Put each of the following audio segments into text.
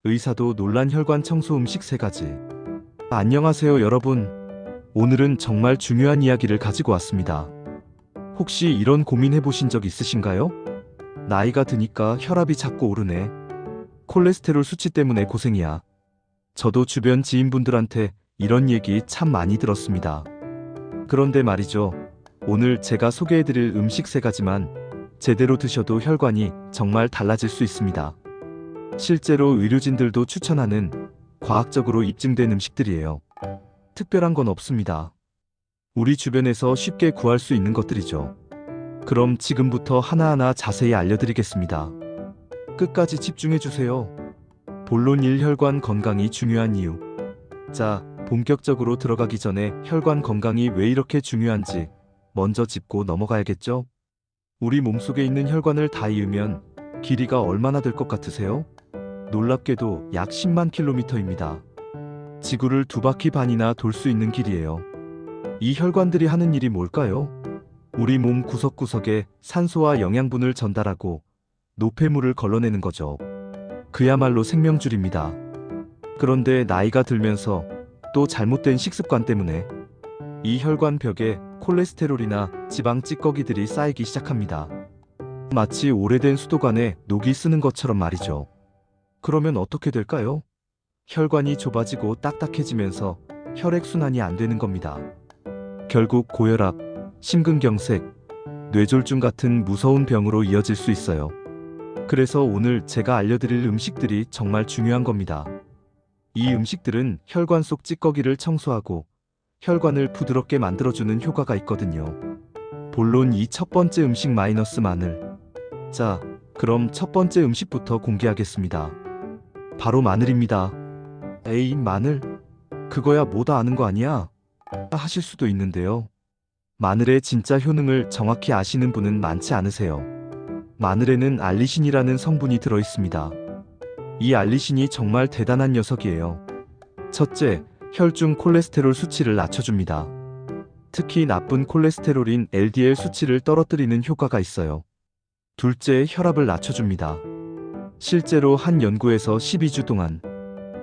의사도 놀란 혈관 청소 음식 3가지. 안녕하세요 여러분. 오늘은 정말 중요한 이야기를 가지고 왔습니다. 혹시 이런 고민 해보신 적 있으신가요? 나이가 드니까 혈압이 자꾸 오르네. 콜레스테롤 수치 때문에 고생이야. 저도 주변 지인분들한테 이런 얘기 참 많이 들었습니다. 그런데 말이죠. 오늘 제가 소개해드릴 음식 3가지만 제대로 드셔도 혈관이 정말 달라질 수 있습니다. 실제로 의료진들도 추천하는 과학적으로 입증된 음식들이에요. 특별한 건 없습니다. 우리 주변에서 쉽게 구할 수 있는 것들이죠. 그럼 지금부터 하나하나 자세히 알려드리겠습니다. 끝까지 집중해주세요. 본론 1. 혈관 건강이 중요한 이유. 자, 본격적으로 들어가기 전에 혈관 건강이 왜 이렇게 중요한지 먼저 짚고 넘어가야겠죠? 우리 몸속에 있는 혈관을 다 이으면 길이가 얼마나 될 것 같으세요? 놀랍게도 약 10만 킬로미터입니다. 지구를 2바퀴 반이나 돌 수 있는 길이에요. 이 혈관들이 하는 일이 뭘까요? 우리 몸 구석구석에 산소와 영양분을 전달하고 노폐물을 걸러내는 거죠. 그야말로 생명줄입니다. 그런데 나이가 들면서 또 잘못된 식습관 때문에 이 혈관 벽에 콜레스테롤이나 지방 찌꺼기들이 쌓이기 시작합니다. 마치 오래된 수도관에 녹이 쓰는 것처럼 말이죠. 그러면 어떻게 될까요? 혈관이 좁아지고 딱딱해지면서 혈액순환이 안 되는 겁니다. 결국 고혈압, 심근경색, 뇌졸중 같은 무서운 병으로 이어질 수 있어요. 그래서 오늘 제가 알려드릴 음식들이 정말 중요한 겁니다. 이 음식들은 혈관 속 찌꺼기를 청소하고 혈관을 부드럽게 만들어주는 효과가 있거든요. 본론 2. 첫 번째 음식 마늘. 자, 그럼 첫 번째 음식부터 공개하겠습니다. 바로 마늘입니다. 에이, 마늘? 그거야 뭐다 아는 거 아니야? 하실 수도 있는데요. 마늘의 진짜 효능을 정확히 아시는 분은 많지 않으세요. 마늘에는 알리신이라는 성분이 들어있습니다. 이 알리신이 정말 대단한 녀석이에요. 첫째, 혈중 콜레스테롤 수치를 낮춰줍니다. 특히 나쁜 콜레스테롤인 LDL 수치를 떨어뜨리는 효과가 있어요. 둘째, 혈압을 낮춰줍니다. 실제로 한 연구에서 12주 동안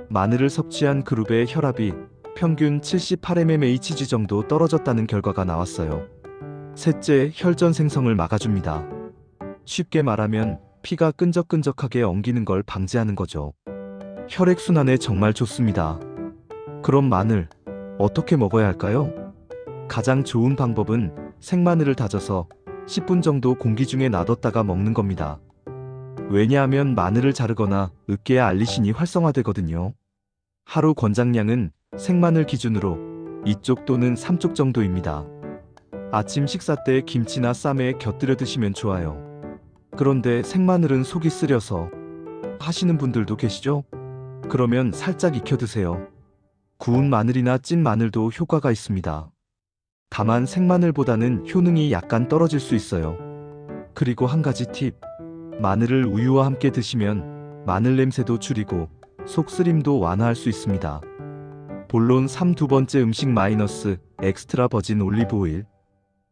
마늘을 섭취한 그룹의 혈압이 평균 78mmHg 정도 떨어졌다는 결과가 나왔어요. 셋째, 혈전 생성을 막아줍니다. 쉽게 말하면 피가 끈적끈적하게 엉기는 걸 방지하는 거죠. 혈액순환에 정말 좋습니다. 그럼 마늘, 어떻게 먹어야 할까요? 가장 좋은 방법은 생마늘을 다져서 10분 정도 공기 중에 놔뒀다가 먹는 겁니다. 왜냐하면 마늘을 자르거나 으깨야 알리신이 활성화되거든요. 하루 권장량은 생마늘 기준으로 2쪽 또는 3쪽 정도입니다. 아침 식사 때 김치나 쌈에 곁들여 드시면 좋아요. 그런데 생마늘은 속이 쓰려서 하시는 분들도 계시죠? 그러면 살짝 익혀 드세요. 구운 마늘이나 찐 마늘도 효과가 있습니다. 다만 생마늘보다는 효능이 약간 떨어질 수 있어요. 그리고 한 가지 팁. 마늘을 우유와 함께 드시면 마늘 냄새도 줄이고 속 쓰림도 완화할 수 있습니다. 본론 3. 두 번째 음식 엑스트라 버진 올리브 오일.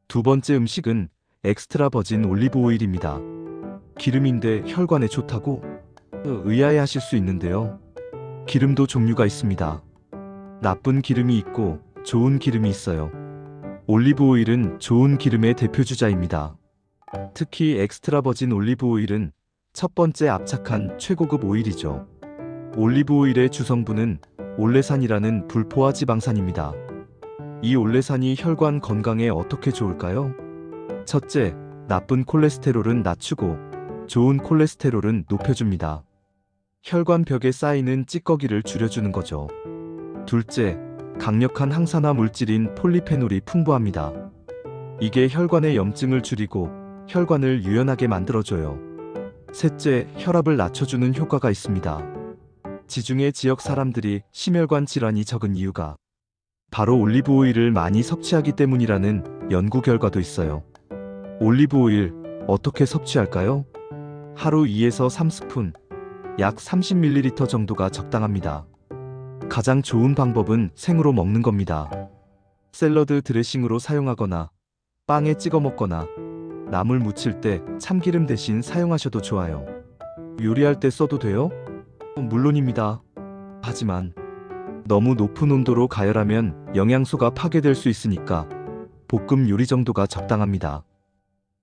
두 번째 음식은 엑스트라 버진 올리브 오일입니다. 기름인데 혈관에 좋다고? 의아해 하실 수 있는데요. 기름도 종류가 있습니다. 나쁜 기름이 있고 좋은 기름이 있어요. 올리브 오일은 좋은 기름의 대표주자입니다. 특히 엑스트라 버진 올리브 오일은 첫 번째 압착한 최고급 오일이죠. 올리브 오일의 주성분은 올레산이라는 불포화 지방산입니다. 이 올레산이 혈관 건강에 어떻게 좋을까요? 첫째, 나쁜 콜레스테롤은 낮추고 좋은 콜레스테롤은 높여줍니다. 혈관 벽에 쌓이는 찌꺼기를 줄여주는 거죠. 둘째, 강력한 항산화 물질인 폴리페놀이 풍부합니다. 이게 혈관의 염증을 줄이고 혈관을 유연하게 만들어줘요. 셋째, 혈압을 낮춰주는 효과가 있습니다. 지중해 지역 사람들이 심혈관 질환이 적은 이유가 바로 올리브 오일을 많이 섭취하기 때문이라는 연구 결과도 있어요. 올리브 오일 어떻게 섭취할까요? 하루 2에서 3스푼, 약 30ml 정도가 적당합니다. 가장 좋은 방법은 생으로 먹는 겁니다. 샐러드 드레싱으로 사용하거나 빵에 찍어 먹거나 나물 무칠 때 참기름 대신 사용하셔도 좋아요. 요리할 때 써도 돼요? 물론입니다. 하지만 너무 높은 온도로 가열하면 영양소가 파괴될 수 있으니까 볶음 요리 정도가 적당합니다.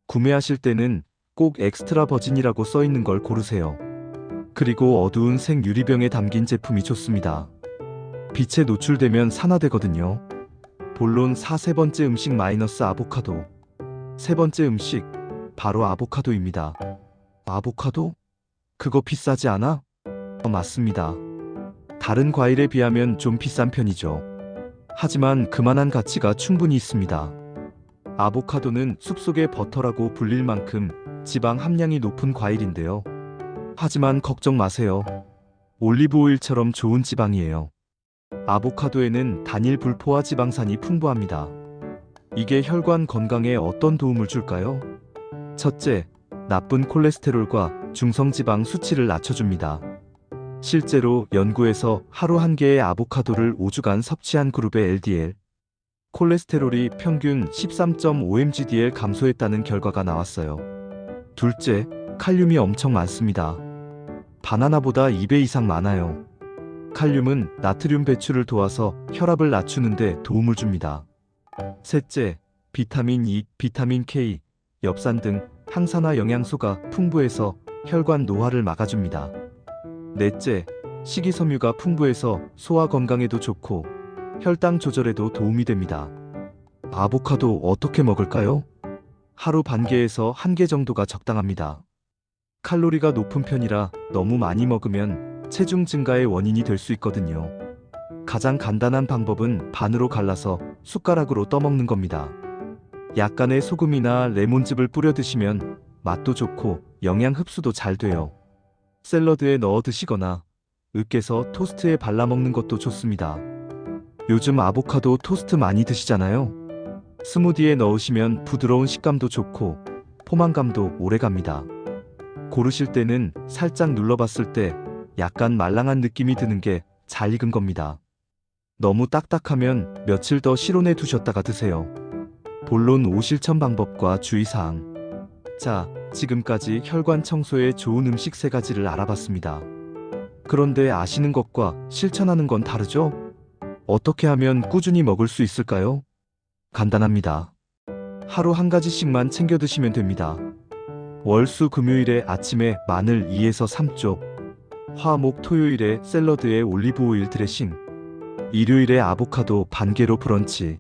구매하실 때는 꼭 엑스트라 버진이라고 써 있는 걸 고르세요. 그리고 어두운 색 유리병에 담긴 제품이 좋습니다. 빛에 노출되면 산화되거든요. 본론 4, 세 번째 음식 마이너스 아보카도. 세 번째 음식, 바로 아보카도입니다. 아보카도? 그거 비싸지 않아? 맞습니다. 다른 과일에 비하면 좀 비싼 편이죠. 하지만 그만한 가치가 충분히 있습니다. 아보카도는 숲속의 버터라고 불릴 만큼 지방 함량이 높은 과일인데요. 하지만 걱정 마세요. 올리브 오일처럼 좋은 지방이에요. 아보카도에는 단일 불포화 지방산이 풍부합니다. 이게 혈관 건강에 어떤 도움을 줄까요? 첫째, 나쁜 콜레스테롤과 중성지방 수치를 낮춰줍니다. 실제로 연구에서 하루 한 개의 아보카도를 5주간 섭취한 그룹의 LDL, 콜레스테롤이 평균 13.5mgdl 감소했다는 결과가 나왔어요. 둘째, 칼륨이 엄청 많습니다. 바나나보다 2배 이상 많아요. 칼륨은 나트륨 배출을 도와서 혈압을 낮추는데 도움을 줍니다. 셋째, 비타민 E, 비타민 K, 엽산 등 항산화 영양소가 풍부해서 혈관 노화를 막아줍니다. 넷째, 식이섬유가 풍부해서 소화 건강에도 좋고 혈당 조절에도 도움이 됩니다. 아보카도 어떻게 먹을까요? 하루 반 개에서 한 개 정도가 적당합니다. 칼로리가 높은 편이라 너무 많이 먹으면 체중 증가의 원인이 될 수 있거든요. 가장 간단한 방법은 반으로 갈라서 숟가락으로 떠먹는 겁니다. 약간의 소금이나 레몬즙을 뿌려 드시면 맛도 좋고 영양 흡수도 잘 돼요. 샐러드에 넣어 드시거나 으깨서 토스트에 발라 먹는 것도 좋습니다. 요즘 아보카도 토스트 많이 드시잖아요. 스무디에 넣으시면 부드러운 식감도 좋고 포만감도 오래갑니다. 고르실 때는 살짝 눌러봤을 때 약간 말랑한 느낌이 드는 게 잘 익은 겁니다. 너무 딱딱하면 며칠 더 실온에 두셨다가 드세요. 본론 오실천 방법과 주의사항. 자, 지금까지 혈관 청소에 좋은 음식 3가지를 알아봤습니다. 그런데 아시는 것과 실천하는 건 다르죠? 어떻게 하면 꾸준히 먹을 수 있을까요? 간단합니다. 하루 한 가지씩만 챙겨 드시면 됩니다. 월, 수, 금요일에 아침에 마늘 2에서 3쪽, 화, 목, 토요일에 샐러드에 올리브 오일 드레싱, 일요일에 아보카도 반 개로 브런치.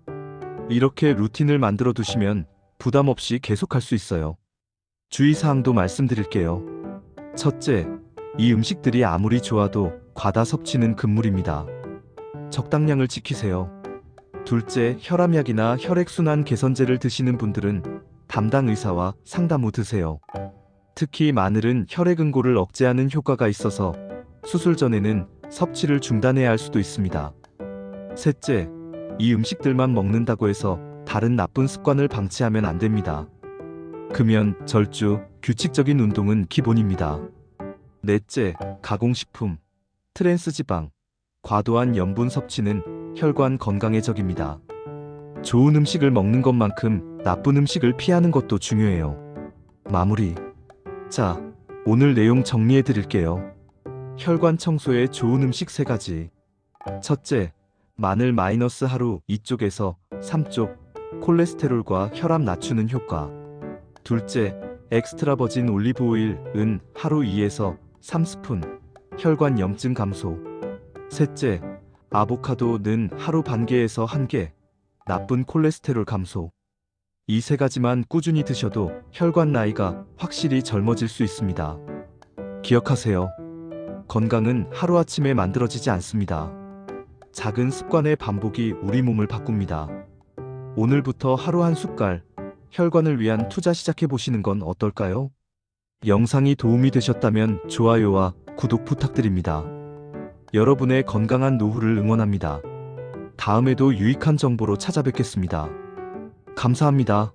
이렇게 루틴을 만들어 두시면 부담 없이 계속할 수 있어요. 주의사항도 말씀드릴게요. 첫째, 이 음식들이 아무리 좋아도 과다 섭취는 금물입니다. 적당량을 지키세요. 둘째, 혈압약이나 혈액순환 개선제를 드시는 분들은 담당 의사와 상담 후 드세요. 특히 마늘은 혈액 응고를 억제하는 효과가 있어서 수술 전에는 섭취를 중단해야 할 수도 있습니다. 셋째, 이 음식들만 먹는다고 해서 다른 나쁜 습관을 방치하면 안 됩니다. 금연, 절주, 규칙적인 운동은 기본입니다. 넷째, 가공식품, 트랜스지방, 과도한 염분 섭취는 혈관 건강에 적입니다. 좋은 음식을 먹는 것만큼 나쁜 음식을 피하는 것도 중요해요. 마무리. 자, 오늘 내용 정리해 드릴게요. 혈관 청소에 좋은 음식 3가지. 첫째, 마늘 마이너스 하루 2쪽에서 3쪽, 콜레스테롤과 혈압 낮추는 효과. 둘째, 엑스트라 버진 올리브 오일은 하루 2에서 3스푼, 혈관 염증 감소. 셋째, 아보카도는 하루 반 개에서 1개, 나쁜 콜레스테롤 감소. 이 3가지만 꾸준히 드셔도 혈관 나이가 확실히 젊어질 수 있습니다. 기억하세요. 건강은 하루아침에 만들어지지 않습니다. 작은 습관의 반복이 우리 몸을 바꿉니다. 오늘부터 하루 한 숟갈, 혈관을 위한 투자 시작해 보시는 건 어떨까요? 영상이 도움이 되셨다면 좋아요와 구독 부탁드립니다. 여러분의 건강한 노후를 응원합니다. 다음에도 유익한 정보로 찾아뵙겠습니다. 감사합니다.